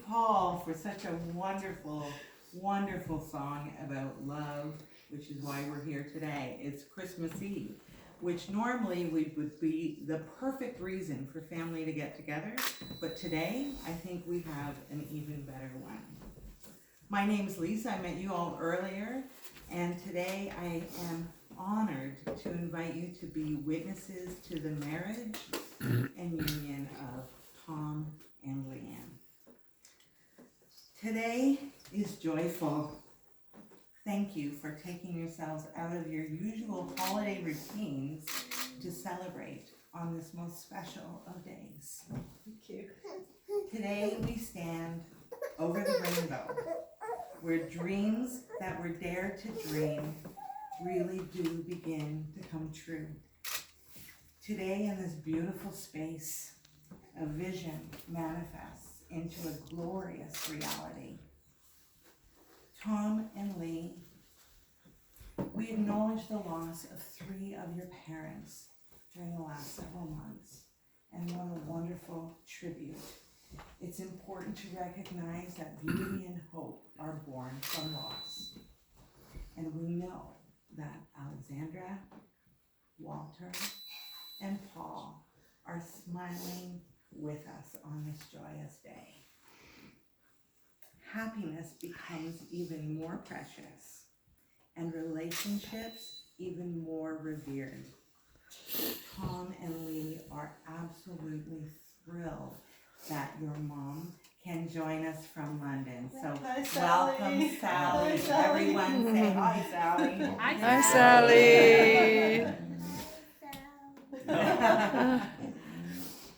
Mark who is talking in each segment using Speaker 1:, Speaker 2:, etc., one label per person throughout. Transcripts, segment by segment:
Speaker 1: Paul for such a wonderful, wonderful song about love, which is why we're here today. It's Christmas Eve, which normally would be the perfect reason for family to get together, but today I think we have an even better one. My name's Lisa. I met you all earlier, and today I am honored to invite you to be witnesses to the marriage and union of Tom and Lianne. Today is joyful. Thank you for taking yourselves out of your usual holiday routines to celebrate on this most special of days.
Speaker 2: Thank you.
Speaker 1: Today we stand over the rainbow, where dreams that were dared to dream really do begin to come true. Today in this beautiful space, a vision manifests into a glorious reality. Tom and Lee, we acknowledge the loss of 3 of your parents during the last several months, and what a wonderful tribute. It's important to recognize that beauty and hope are born from loss. And we know that Alexandra, Walter, and Paul are smiling with us on this joyous day. Happiness becomes even more precious, and relationships even more revered. Tom and Lee are absolutely thrilled that your mom can join us from London. So
Speaker 2: Hi, Sally.
Speaker 1: welcome, Sally.
Speaker 2: Hi, Sally.
Speaker 1: Everyone say hi, Sally.
Speaker 3: Hi, Sally.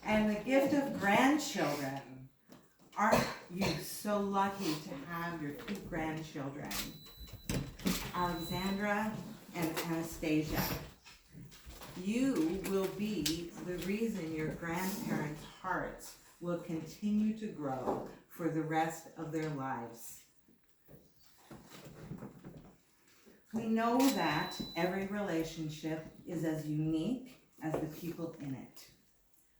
Speaker 1: And the gift of grandchildren. Aren't you so lucky to have your 2 grandchildren, Alexandra and Anastasia? You will be the reason your grandparents' hearts will continue to grow for the rest of their lives. We know that every relationship is as unique as the people in it,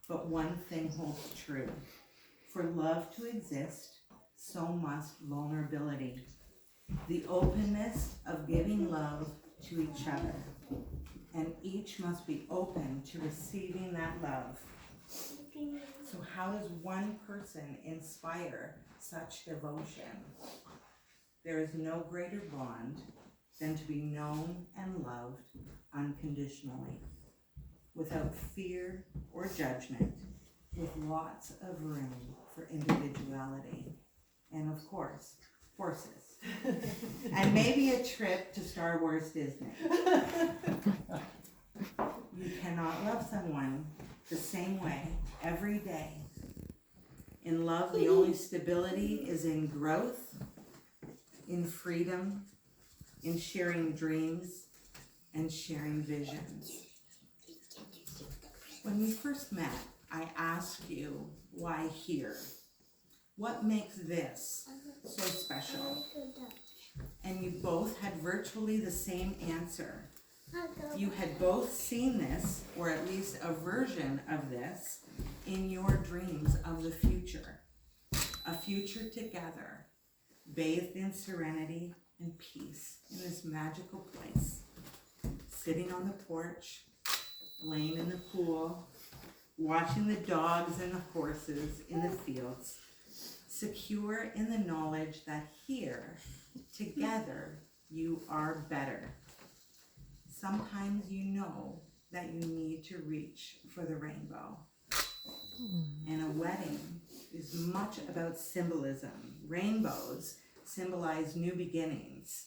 Speaker 1: but one thing holds true. For love to exist, so must vulnerability. The openness of giving love to each other, and each must be open to receiving that love. So how does one person inspire such devotion? There is no greater bond than to be known and loved unconditionally, without fear or judgment, with lots of room for individuality, and of course, horses. And maybe a trip to Star Wars Disney. You cannot love someone the same way every day. In love, the only stability is in growth, in freedom, in sharing dreams, and sharing visions. When we first met, I asked you, why here? What makes this so special? And you both had virtually the same answer. You had both seen this, or at least a version of this, in your dreams of the future. A future together, bathed in serenity and peace in this magical place. Sitting on the porch, laying in the pool, watching the dogs and the horses in the fields, secure in the knowledge that here, together, you are better. Sometimes you know that you need to reach for the rainbow. And a wedding is much about symbolism. Rainbows symbolize new beginnings.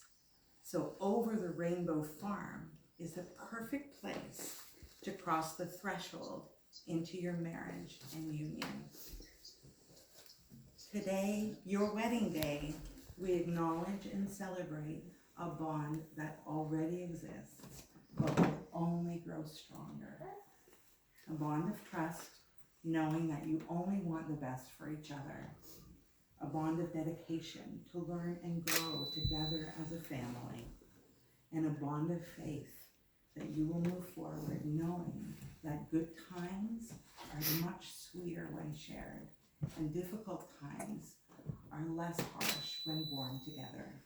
Speaker 1: So over the rainbow farm is the perfect place to cross the threshold into your marriage and union. Today, your wedding day, we acknowledge and celebrate a bond that already exists, but will only grow stronger. A bond of trust, knowing that you only want the best for each other. A bond of dedication to learn and grow together as a family. And a bond of faith that you will move forward knowing that good times are much sweeter when shared, and difficult times less harsh when born together.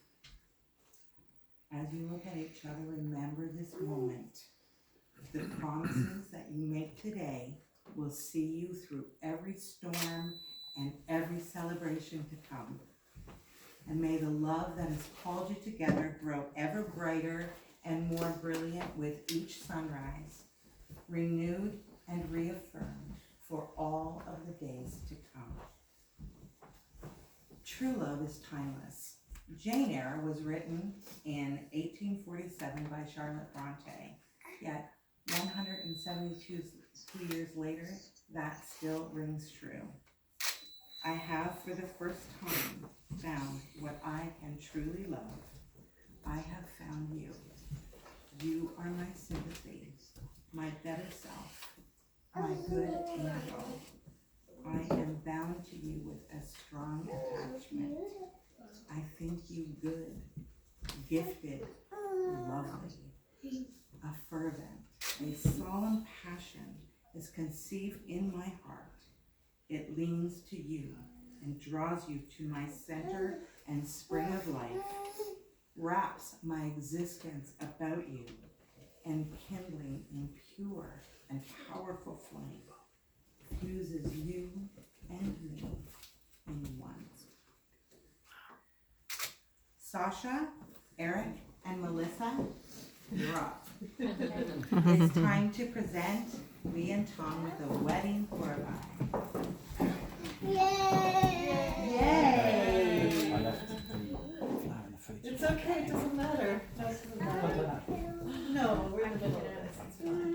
Speaker 1: As you look at each other, remember this moment. The promises that you make today will see you through every storm and every celebration to come. And may the love that has called you together grow ever brighter and more brilliant with each sunrise, renewed and reaffirmed for all of the days to come. True love is timeless. Jane Eyre was written in 1847 by Charlotte Bronte, yet 172 years later, that still rings true. I have for the first time found what I can truly love. I have found you. You are my sympathy, my better self, my good angel. I am bound to you with a strong attachment. I think you good, gifted, lovely, a fervent, a solemn passion is conceived in my heart. It leans to you and draws you to my center and spring of life, wraps my existence about you, and kindling in pure and powerful flame, fuses you and me in one. Sasha, Eric, and Melissa, you're up. It's time to present Lee and Tom with the wedding Korbai. Yay! Yay!
Speaker 2: It's okay, it doesn't matter. No, it doesn't matter. No, we're in the middle of this, it's fine.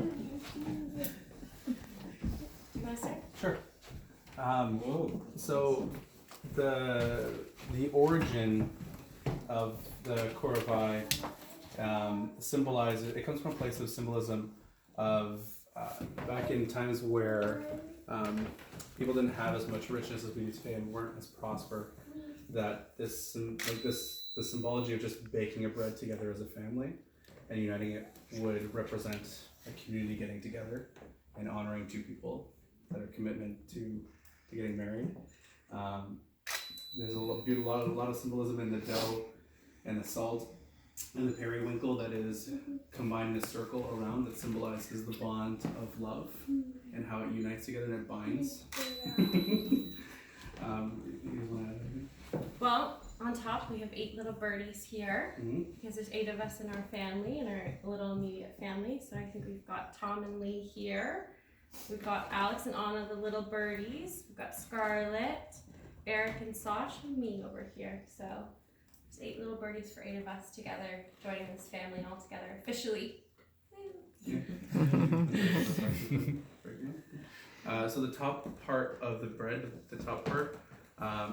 Speaker 4: Do you want to start?
Speaker 5: Sure. So the origin of the Korbai symbolizes, it comes from a place of symbolism of back in times where people didn't have as much richness as we do today and weren't as prosper, that the symbology of just baking a bread together as a family and uniting it would represent a community getting together and honoring two people that are commitment to getting married. There's a lot of symbolism in the dough and the salt and the periwinkle that is combined in a circle around that symbolizes the bond of love and how it unites together and it binds.
Speaker 4: Well, on top we have 8 little birdies here, because there's 8 of us in our family, in our little immediate family. So I think we've got Tom and Lee here. We've got Alex and Anna, the little birdies. We've got Scarlett, Eric and Sash, and me over here. So there's 8 little birdies for 8 of us together, joining this family all together officially.
Speaker 5: So the top part of the bread, the top part,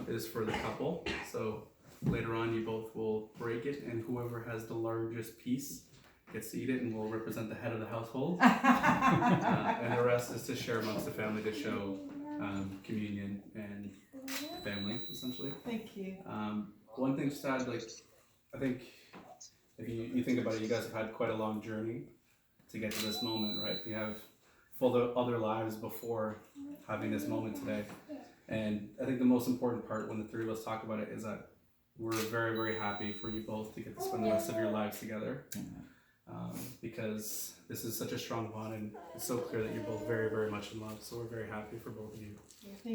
Speaker 5: is for the couple. So later on you both will break it and whoever has the largest piece gets to eat it and will represent the head of the household. And the rest is to share amongst the family to show communion and family, essentially.
Speaker 2: Thank you.
Speaker 5: One thing just to add, I think if you think about it, you guys have had quite a long journey to get to this moment, right? You have full other lives before having this moment today. And I think the most important part when the 3 of us talk about it is that we're very, very happy for you both to get to spend the rest of your lives together. Because this is such a strong bond and it's so clear that you're both very, very much in love. So we're very happy for both of you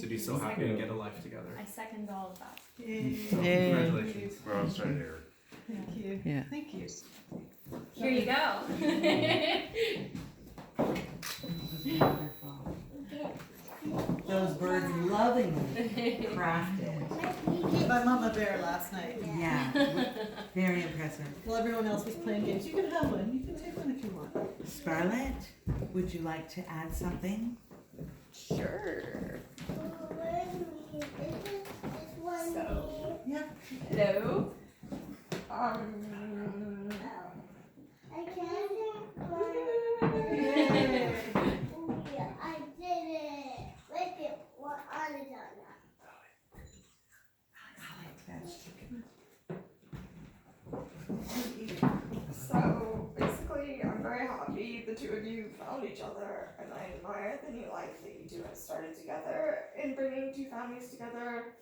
Speaker 5: to be so happy and get a life together.
Speaker 4: I second all of that.
Speaker 2: Yay.
Speaker 5: So congratulations.
Speaker 6: Well, I'm sorry to hear it.
Speaker 2: Thank you.
Speaker 3: Yeah.
Speaker 2: Thank you.
Speaker 4: Here you go.
Speaker 1: Wonderful. Those birds lovingly crafted.
Speaker 2: My mama bear last night.
Speaker 1: Yeah, very impressive.
Speaker 2: While everyone else was playing games, you can have one. You can take one if you want.
Speaker 1: Scarlett, would you like to add something?
Speaker 4: Sure. So,
Speaker 2: Yeah.
Speaker 4: hello.
Speaker 7: I can't.
Speaker 2: Yay.
Speaker 7: I did it. Look at what I done.
Speaker 8: So basically, I'm very happy the 2 of you found each other, and I admire the new life that you 2 have started together in bringing 2 families together.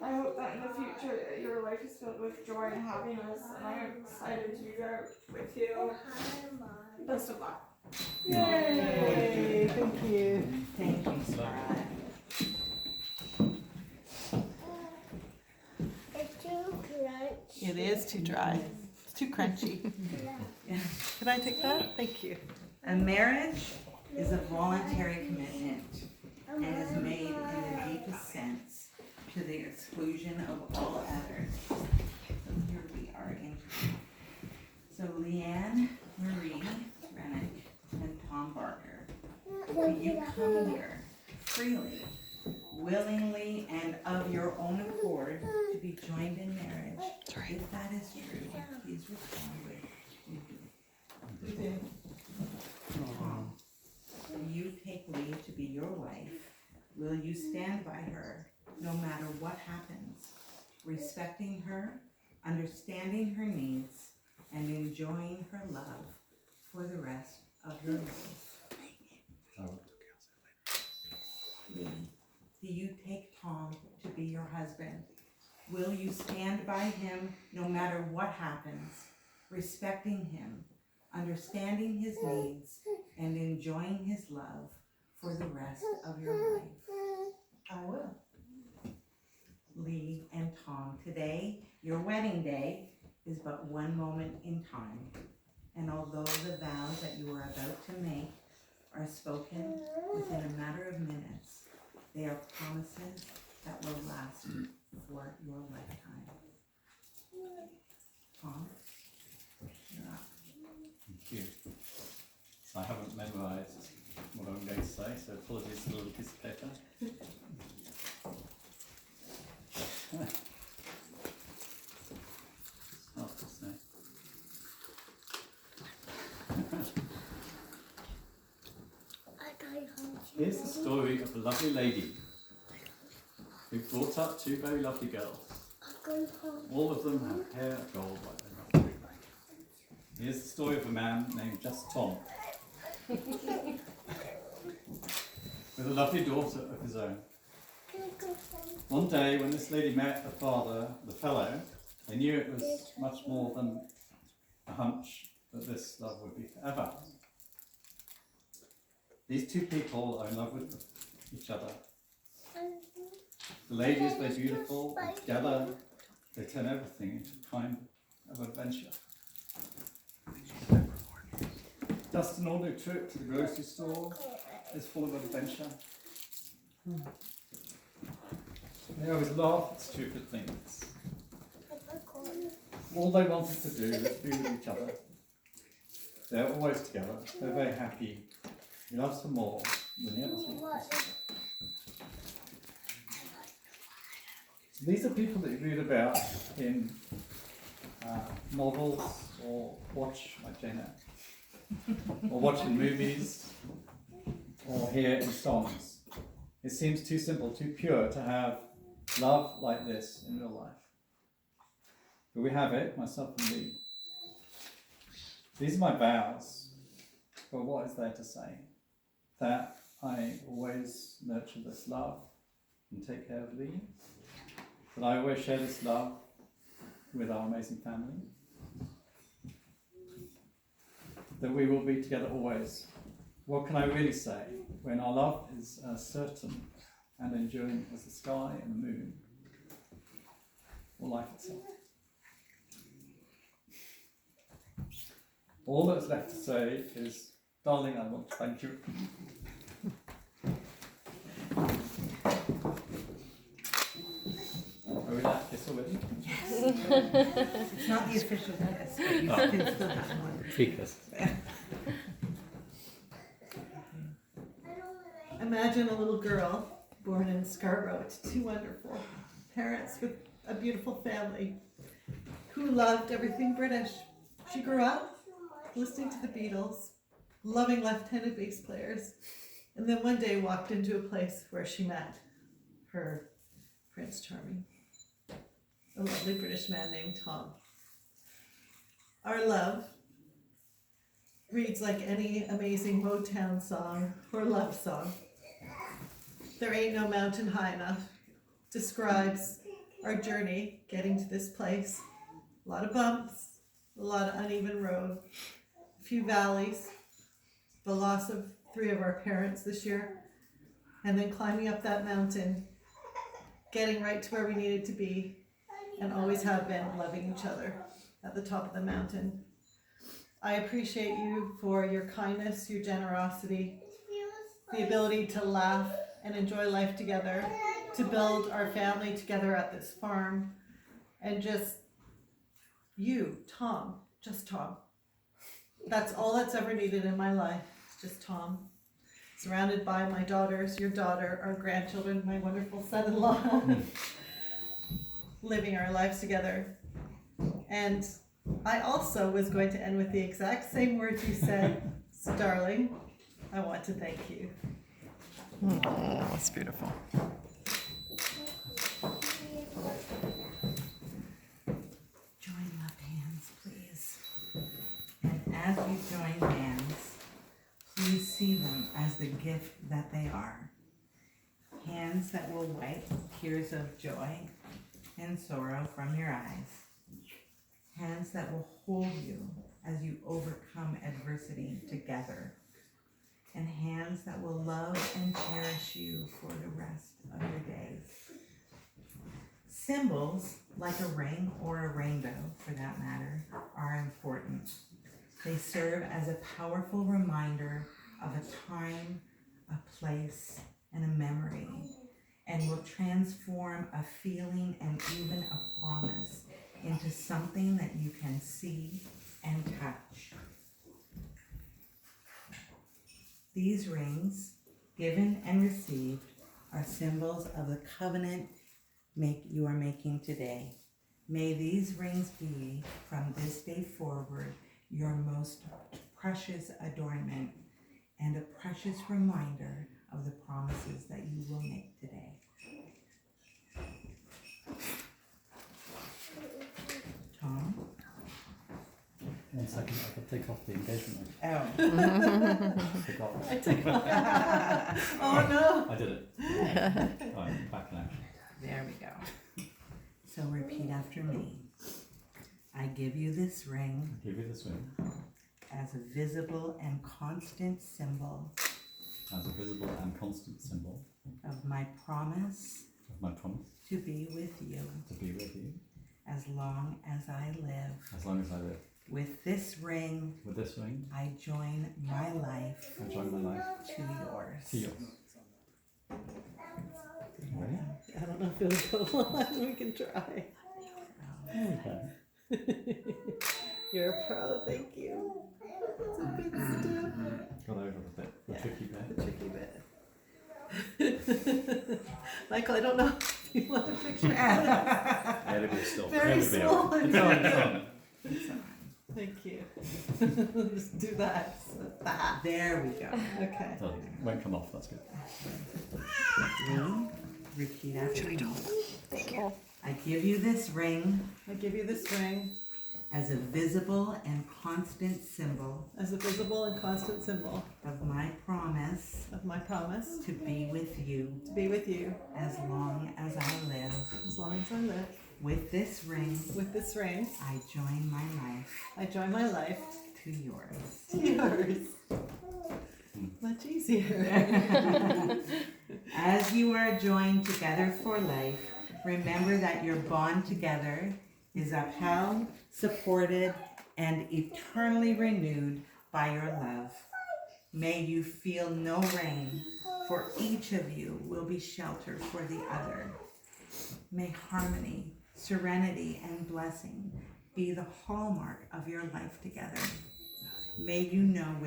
Speaker 8: I hope that in the future your life is filled with joy and happiness, and I'm excited to be there with you. Best of luck.
Speaker 2: Yay! Thank you.
Speaker 1: Thank you, Sarah.
Speaker 7: It's too crunchy.
Speaker 2: It is too dry. It's too crunchy. Can I take that? Thank you.
Speaker 1: A marriage is a voluntary commitment and is made in the deepest sense to the exclusion of all others. So here we are in. So Lianne, Marie, Rennick, and Tom Barker, will you come here freely, willingly, and of your own accord to be joined in marriage? If that is true, please respond with "We do." Tom, will you take Lee to be your wife? Will you stand by her no matter what happens, respecting her, understanding her needs, and enjoying her love for the rest of your life? Lee, do you take Tom to be your husband? Will you stand by him no matter what happens, respecting him, understanding his needs, and enjoying his love for the rest of your life?
Speaker 2: I will.
Speaker 1: Lee and Tom, today, your wedding day, is but one moment in time. And although the vows that you are about to make are spoken within a matter of minutes, they are promises that will last for your lifetime. Tom, you're up.
Speaker 6: Thank you. So I haven't memorised what I'm going to say, so apologies for a little piece of paper. It's hard to say. Here's the story of a lovely lady who brought up two very lovely girls. All of them have hair of gold like their mother. Here's the story of a man named just Tom, with a lovely daughter of his own. One day when this lady met the father, the fellow, they knew it was much more than a hunch that this love would be forever. These two people are in love with each other. The lady is very beautiful, and together they turn everything into a kind of adventure. Just an ordinary trip to the grocery store is full of adventure. They always laugh at stupid things. All they wanted to do was be with each other. They're always together. They're very happy. He loves her more than he ever thought possible. These are people that you read about in novels or watch like Jane Eyre, or watch in movies, or hear in songs. It seems too simple, too pure to have love like this in real life. But we have it, myself and Lee. These are my vows, but what is there to say? That I always nurture this love and take care of Lee. That I always share this love with our amazing family. That we will be together always. What can I really say when our love is as certain and enduring as the sky and the moon, or life itself? All that's left to say is, darling, I want to thank you. Are we that kiss already?
Speaker 1: It's not the official kiss, but you can still have one.
Speaker 6: Kiss.
Speaker 2: Imagine a little girl born in Scarborough to two wonderful parents with a beautiful family who loved everything British. She grew up listening to the Beatles, loving left-handed bass players, and then one day walked into a place where she met her Prince Charming, a lovely British man named Tom. Our love reads like any amazing Motown song or love song. There Ain't No Mountain High Enough describes our journey getting to this place. A lot of bumps, a lot of uneven road, a few valleys, the loss of 3 of our parents this year, and then climbing up that mountain, getting right to where we needed to be, and always have been loving each other at the top of the mountain. I appreciate you for your kindness, your generosity, the ability to laugh and enjoy life together, to build our family together at this farm, and just you, Tom, just Tom. That's all that's ever needed in my life, it's just Tom. Surrounded by my daughters, your daughter, our grandchildren, my wonderful son-in-law, living our lives together. And I also was going to end with the exact same words you said. So, darling, I want to thank you.
Speaker 3: Oh, that's beautiful.
Speaker 1: Join love hands, please. And as you join hands, please see them as the gift that they are. Hands that will wipe tears of joy and sorrow from your eyes. Hands that will hold you as you overcome adversity together. And hands that will love and cherish you for the rest of your days. Symbols, like a ring or a rainbow for that matter, are important. They serve as a powerful reminder of a time, a place, and a memory, and will transform a feeling and even a promise into something that you can see and touch. These rings, given and received, are symbols of the covenant you are making today. May these rings be, from this day forward, your most precious adornment and a precious reminder of the promises that you will make today. Tom?
Speaker 6: 1 second, I could take off the engagement ring.
Speaker 1: Oh.
Speaker 6: Forgot.
Speaker 2: I took Oh no!
Speaker 6: I did it. Alright, back in action.
Speaker 1: There we go. So repeat after me. I give you this ring
Speaker 6: Give you this ring
Speaker 1: as a visible and constant symbol
Speaker 6: as a visible and constant symbol
Speaker 1: of my promise
Speaker 6: of my promise
Speaker 1: to be with you
Speaker 6: to be with you
Speaker 1: as long as I live.
Speaker 6: as long as I live.
Speaker 1: With this ring,
Speaker 6: With this ring,
Speaker 1: I join my life
Speaker 6: I join my life
Speaker 1: to yours.
Speaker 6: to yours. Ready?
Speaker 2: I don't know if it'll go on. We can try.
Speaker 6: Okay.
Speaker 2: You're a pro, thank you. It's a big step.
Speaker 6: Got over the tricky bit.
Speaker 2: The tricky bit. Michael, I don't know if you want a picture.
Speaker 6: It'll be still.
Speaker 2: Very
Speaker 6: It'll be
Speaker 2: small.
Speaker 6: It's on, it's on.
Speaker 1: It's on.
Speaker 2: Thank you. Just do that. So that.
Speaker 1: There we go.
Speaker 2: Okay.
Speaker 6: So it won't come off, that's good.
Speaker 1: Repeat after me. I give you this ring
Speaker 2: I give you this ring
Speaker 1: as a visible and constant symbol
Speaker 2: as a visible and constant symbol
Speaker 1: of my promise
Speaker 2: of my promise
Speaker 1: to be with you
Speaker 2: to be with you
Speaker 1: as long as I live.
Speaker 2: as long as I live.
Speaker 1: With this ring,
Speaker 2: With this ring,
Speaker 1: I join my life
Speaker 2: I join my life
Speaker 1: to yours.
Speaker 2: to yours. Much easier.
Speaker 1: As you are joined together for life, remember that your bond together is upheld, supported, and eternally renewed by your love. May you feel no rain, for each of you will be shelter for the other. May harmony, serenity, and blessing be the hallmark of your life together. May you know with